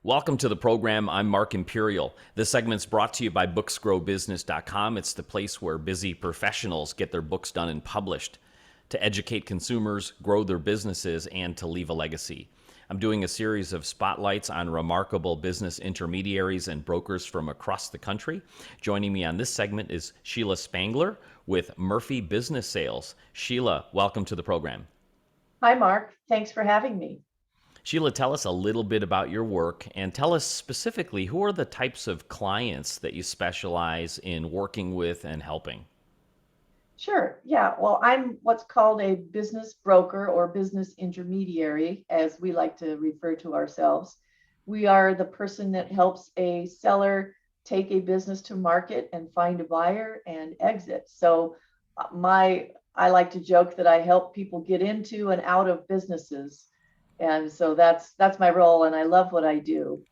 Welcome to the program. I'm Mark Imperial. This segment's brought to you by booksgrowbusiness.com. It's the place where busy professionals get their books done and published to educate consumers, grow their businesses, and to leave a legacy. I'm doing a series of spotlights on remarkable business intermediaries and brokers from across the country. Joining me on this segment is Sheila Spangler with Murphy Business Sales. Sheila, welcome to the program. Hi, Mark. Thanks for having me. Sheila, tell us a little bit about your work and tell us specifically who are the types of clients that you specialize in working with and helping. Sure. Yeah. Well, I'm what's called a business broker or business intermediary, as we like to refer to ourselves. We are the person that helps a seller take a business to market and find a buyer and exit. So, I like to joke that I help people get into and out of businesses, and so that's my role, and I love what I do.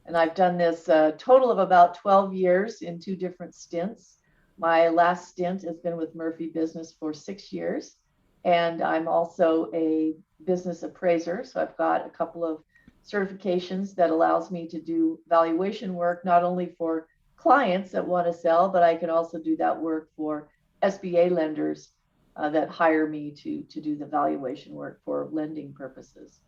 And I've done this a total of about 12 years in two different stints. My last stint has been with Murphy Business for 6 years. And I'm also a business appraiser. So I've got a couple of certifications that allows me to do valuation work, not only for clients that want to sell, but I can also do that work for SBA lenders that hire me to do the valuation work for lending purposes.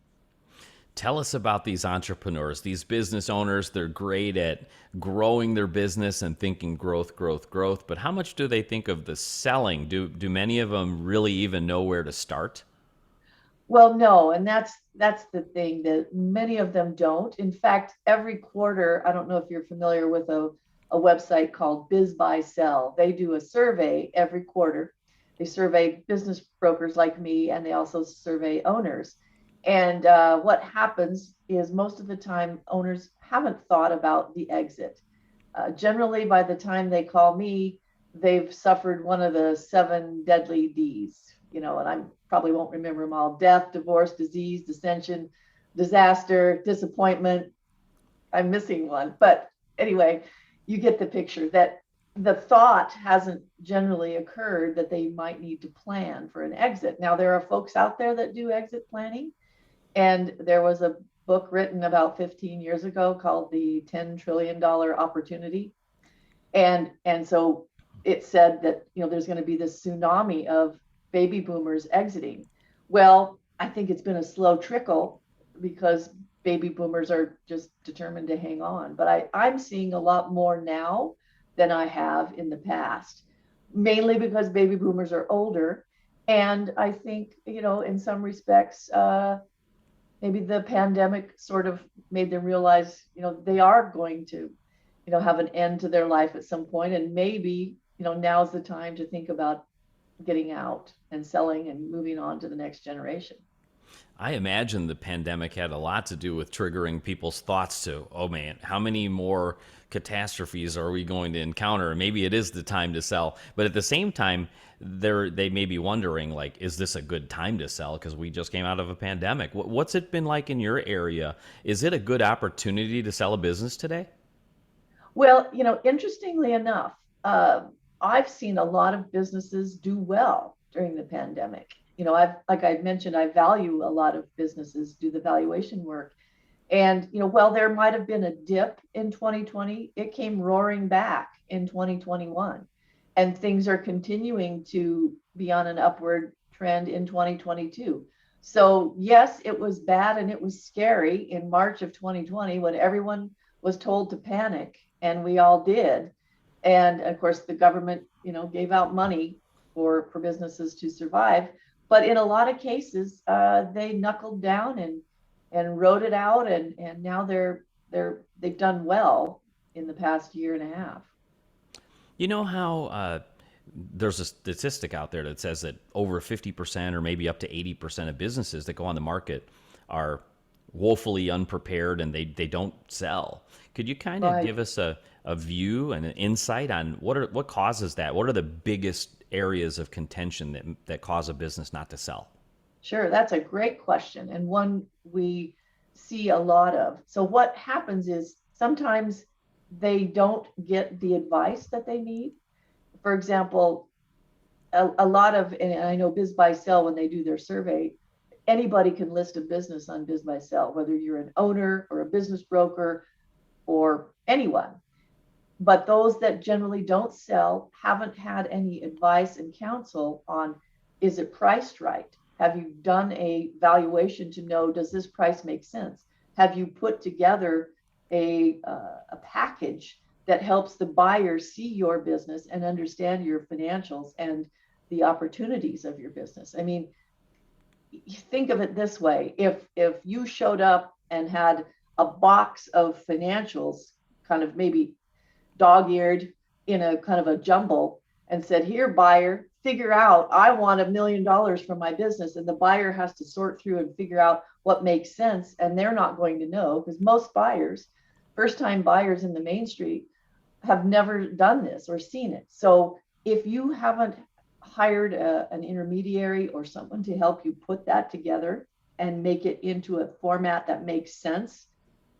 Tell us about these entrepreneurs, these business owners. They're great at growing their business and thinking growth, growth, growth. But how much do they think of the selling? Do many of them really even know where to start? Well, no, and that's the thing that many of them don't. In fact, every quarter, I don't know if you're familiar with a website called Biz Buy Sell. They do a survey every quarter. They survey business brokers like me, and they also survey owners. And what happens is most of the time owners haven't thought about the exit. Generally, by the time they call me, they've suffered one of the seven deadly D's, and I probably won't remember them all: death, divorce, disease, dissension, disaster, disappointment. I'm missing one. But anyway, you get the picture that the thought hasn't generally occurred that they might need to plan for an exit. Now, there are folks out there that do exit planning, and there was a book written about 15 years ago called The $10 Trillion Opportunity. And so it said that, there's going to be this tsunami of baby boomers exiting. Well, I think it's been a slow trickle because baby boomers are just determined to hang on. But I'm seeing a lot more now than I have in the past, mainly because baby boomers are older. And I think, in some respects, maybe the pandemic sort of made them realize, they are going to, have an end to their life at some point, and maybe, now's the time to think about getting out and selling and moving on to the next generation. I imagine the pandemic had a lot to do with triggering people's thoughts to, oh man, how many more catastrophes are we going to encounter? Maybe it is the time to sell. But at the same time, they may be wondering, like, is this a good time to sell? Because we just came out of a pandemic. What's it been like in your area? Is it a good opportunity to sell a business today? Well, interestingly enough, I've seen a lot of businesses do well during the pandemic. Like I mentioned, I value a lot of businesses do the valuation work. And, while there might have been a dip in 2020, it came roaring back in 2021. And things are continuing to be on an upward trend in 2022. So, yes, it was bad and it was scary in March of 2020 when everyone was told to panic, and we all did. And of course, the government, gave out money for businesses to survive. But in a lot of cases, they knuckled down and wrote it out, and now they've done well in the past year and a half. You know how there's a statistic out there that says that over 50% or maybe up to 80% of businesses that go on the market are woefully unprepared and they don't sell. Could you kind of Right. give us a view and an insight on what causes that? What are the biggest areas of contention that cause a business not to sell? Sure, that's a great question, and one we see a lot of. So what happens is sometimes they don't get the advice that they need. For example, a lot of, and I know Biz Buy Sell, when they do their survey, anybody can list a business on Biz by Sell, whether you're an owner or a business broker or anyone. But those that generally don't sell haven't had any advice and counsel on, is it priced right? Have you done a valuation to know, does this price make sense? Have you put together a package that helps the buyer see your business and understand your financials and the opportunities of your business? I mean, think of it this way. If you showed up and had a box of financials, kind of maybe dog-eared in a kind of a jumble, and said, here, buyer, figure out, I want $1 million for my business. And the buyer has to sort through and figure out what makes sense. And they're not going to know, because most buyers, first-time buyers in the main street, have never done this or seen it. So if you haven't hired an intermediary or someone to help you put that together and make it into a format that makes sense,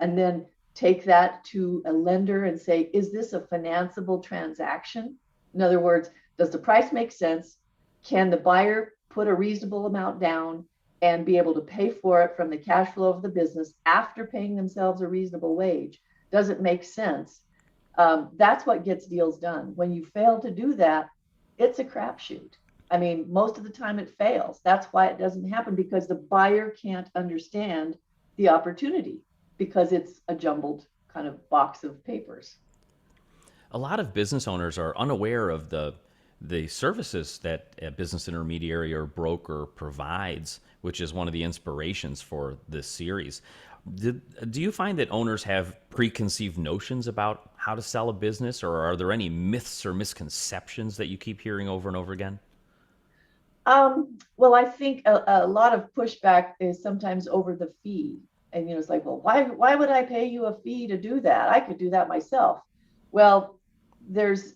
and then take that to a lender and say, is this a financeable transaction? In other words, does the price make sense? Can the buyer put a reasonable amount down and be able to pay for it from the cash flow of the business after paying themselves a reasonable wage? Does it make sense? That's what gets deals done. When you fail to do that, it's a crapshoot. I mean, most of the time it fails. That's why it doesn't happen, because the buyer can't understand the opportunity, because it's a jumbled kind of box of papers. A lot of business owners are unaware of the services that a business intermediary or broker provides, which is one of the inspirations for this series. Do you find that owners have preconceived notions about how to sell a business, or are there any myths or misconceptions that you keep hearing over and over again? Well, I think a lot of pushback is sometimes over the fee. And it's like, well, why would I pay you a fee to do that? I could do that myself. Well, there's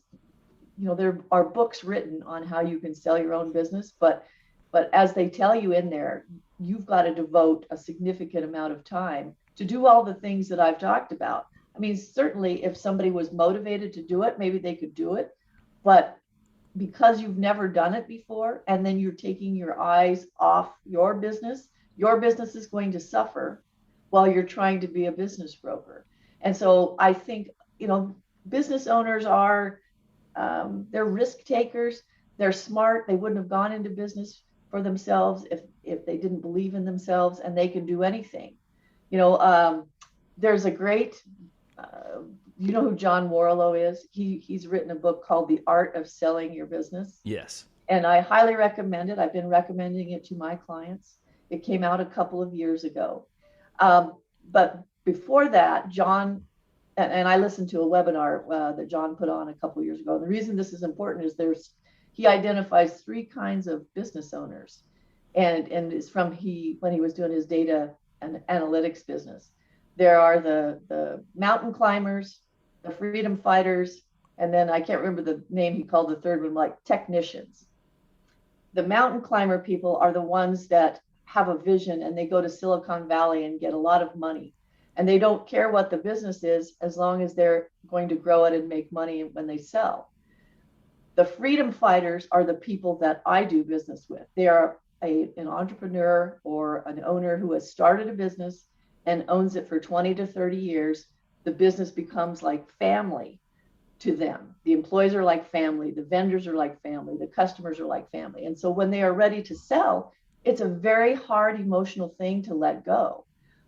there are books written on how you can sell your own business, but as they tell you in there, you've got to devote a significant amount of time to do all the things that I've talked about. I mean, certainly if somebody was motivated to do it, maybe they could do it, but because you've never done it before, and then you're taking your eyes off your business is going to suffer while you're trying to be a business broker. And so I think, business owners are, they're risk takers. They're smart. They wouldn't have gone into business for themselves if they didn't believe in themselves, and they can do anything. There's a great, you know who John Warlow is? He's written a book called The Art of Selling Your Business. Yes. And I highly recommend it. I've been recommending it to my clients. It came out a couple of years ago. But before that, John, and I listened to a webinar that John put on a couple of years ago. And the reason this is important is he identifies 3 kinds of business owners. And it's from when he was doing his data and analytics business. There are the mountain climbers, the freedom fighters, and then I can't remember the name he called the third one, like technicians. The mountain climber people are the ones that have a vision, and they go to Silicon Valley and get a lot of money. And they don't care what the business is as long as they're going to grow it and make money when they sell. The freedom fighters are the people that I do business with. They are an entrepreneur or an owner who has started a business and owns it for 20 to 30 years. The business becomes like family to them. The employees are like family. The vendors are like family. The customers are like family. And so when they are ready to sell, it's a very hard emotional thing to let go.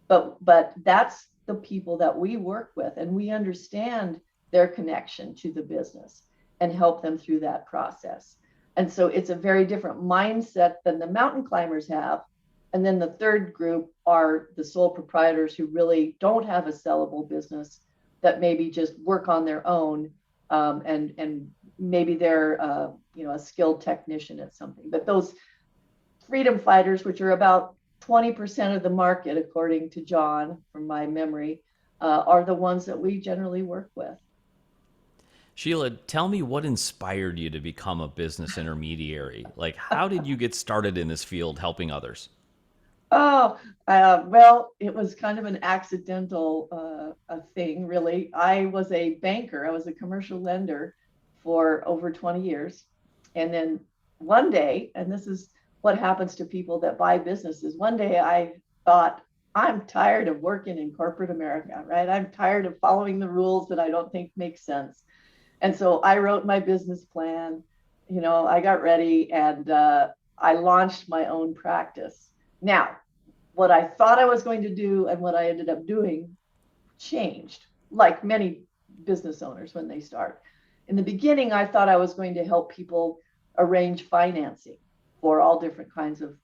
But that's the people that we work with, and we understand their connection to the business and help them through that process. And so it's a very different mindset than the mountain climbers have. And then the third group are the sole proprietors who really don't have a sellable business, that maybe just work on their own, and maybe they're a skilled technician at something. But those freedom fighters, which are about 20% of the market, according to John, from my memory, are the ones that we generally work with. Sheila, tell me what inspired you to become a business intermediary? Like, how did you get started in this field helping others? Oh, well, it was kind of an accidental thing, really. I was a banker. I was a commercial lender for over 20 years. And then one day, and this is what happens to people that buy businesses. One day I thought, I'm tired of working in corporate America, right? I'm tired of following the rules that I don't think make sense. And so I wrote my business plan, I got ready, and I launched my own practice. Now, what I thought I was going to do and what I ended up doing changed, like many business owners when they start. In the beginning, I thought I was going to help people arrange financing for all different kinds of,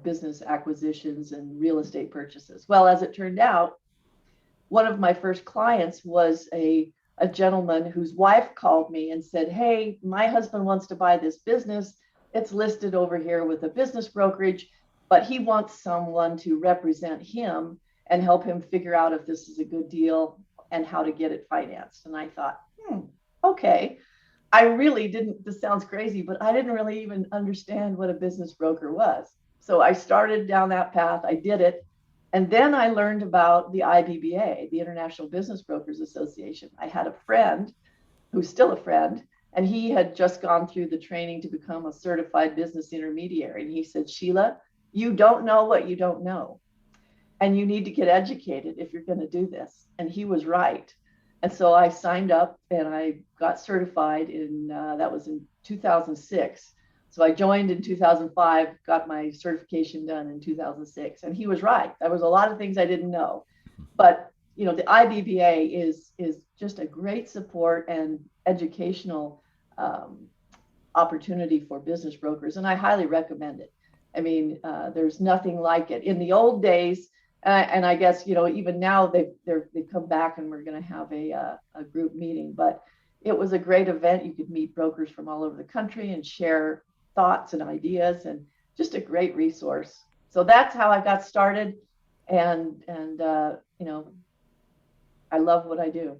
business acquisitions and real estate purchases. Well, as it turned out, one of my first clients was a gentleman whose wife called me and said, "Hey, my husband wants to buy this business. It's listed over here with a business brokerage, but he wants someone to represent him and help him figure out if this is a good deal and how to get it financed." And I thought, okay. I really didn't, this sounds crazy, but I didn't really even understand what a business broker was. So I started down that path. I did it. And then I learned about the IBBA, the International Business Brokers Association. I had a friend who's still a friend, and he had just gone through the training to become a certified business intermediary. And he said, "Sheila, you don't know what you don't know. And you need to get educated if you're going to do this." And he was right. And so I signed up and I got certified that was in 2006. So I joined in 2005, got my certification done in 2006. And he was right. There was a lot of things I didn't know. But, the IBBA is just a great support and educational opportunity for business brokers. And I highly recommend it. I mean, there's nothing like it. In the old days, and I guess, even now they've come back and we're going to have a group meeting, but it was a great event. You could meet brokers from all over the country and share thoughts and ideas, and just a great resource. So that's how I got started. And I love what I do.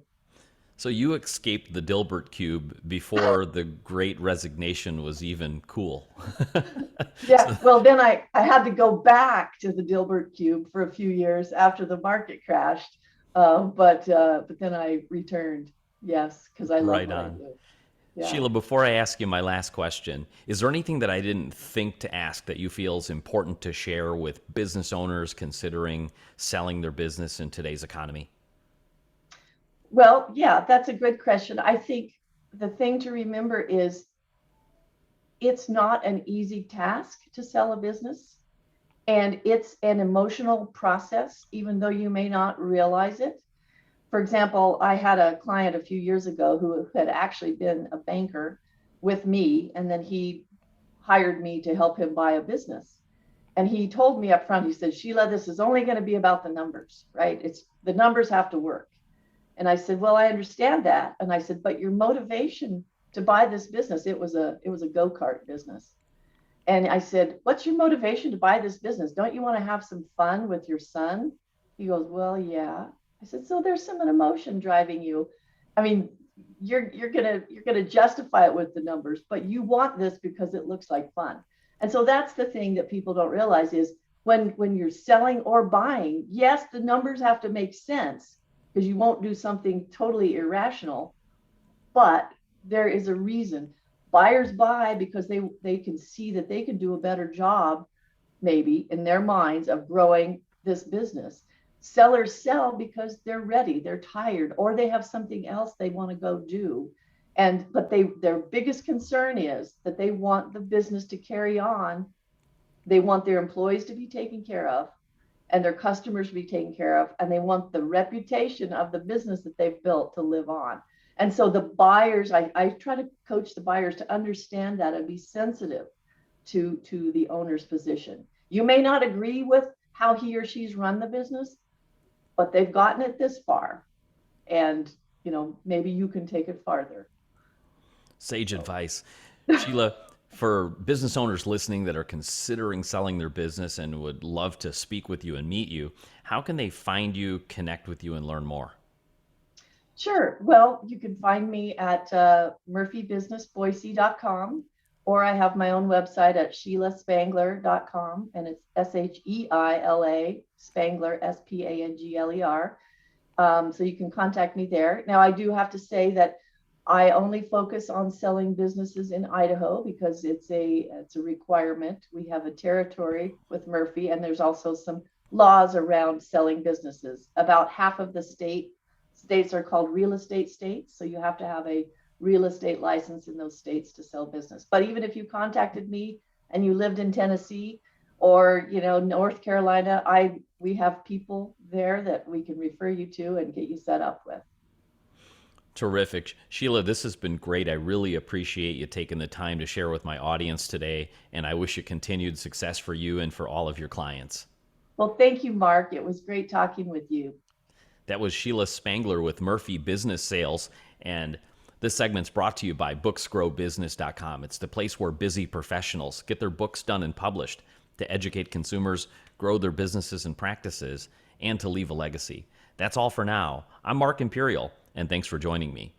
So you escaped the Dilbert cube before the Great Resignation was even cool. Yeah, well, then I had to go back to the Dilbert cube for a few years after the market crashed, but then I returned. Yes, because I love Right what I on. do. Yeah. Sheila, before I ask you my last question, is there anything that I didn't think to ask that you feel is important to share with business owners considering selling their business in today's economy? Well, yeah, that's a good question. I think the thing to remember is it's not an easy task to sell a business, and it's an emotional process, even though you may not realize it. For example, I had a client a few years ago who had actually been a banker with me, and then he hired me to help him buy a business. And he told me up front, he said, "Sheila, this is only going to be about the numbers, right? It's the numbers have to work." And I said, "Well, I understand that." And I said, "But your motivation to buy this business," it was a go-kart business. And I said, "What's your motivation to buy this business? Don't you want to have some fun with your son?" He goes, "Well, yeah." I said, "So there's some emotion driving you. I mean, you're gonna justify it with the numbers, but you want this because it looks like fun." And so that's the thing that people don't realize is when you're selling or buying, yes, the numbers have to make sense because you won't do something totally irrational, but there is a reason. Buyers buy because they can see that they can do a better job, maybe in their minds, of growing this business. Sellers sell because they're ready, they're tired, or they have something else they want to go do. But their biggest concern is that they want the business to carry on. They want their employees to be taken care of and their customers to be taken care of, and they want the reputation of the business that they've built to live on. And so the buyers, I try to coach the buyers to understand that and be sensitive to the owner's position. You may not agree with how he or she's run the business, but they've gotten it this far, and maybe you can take it farther. Sage advice. Sheila, for business owners listening that are considering selling their business and would love to speak with you and meet you, how can they find you, connect with you, and learn more? Sure. Well, you can find me at murphybusinessboise.com, or I have my own website at sheilaspangler.com, and it's Sheila Spangler, Spangler. So you can contact me there. Now, I do have to say that I only focus on selling businesses in Idaho because it's a requirement. We have a territory with Murphy, and there's also some laws around selling businesses. About half of the states are called real estate states, so you have to have a real estate license in those states to sell business. But even if you contacted me and you lived in Tennessee or North Carolina, we have people there that we can refer you to and get you set up with. Terrific. Sheila, this has been great. I really appreciate you taking the time to share with my audience today, and I wish you continued success for you and for all of your clients. Well, thank you, Mark. It was great talking with you. That was Sheila Spangler with Murphy Business Sales, and this segment's brought to you by booksgrowbusiness.com. It's the place where busy professionals get their books done and published to educate consumers, grow their businesses and practices, and to leave a legacy. That's all for now. I'm Mark Imperial, and thanks for joining me.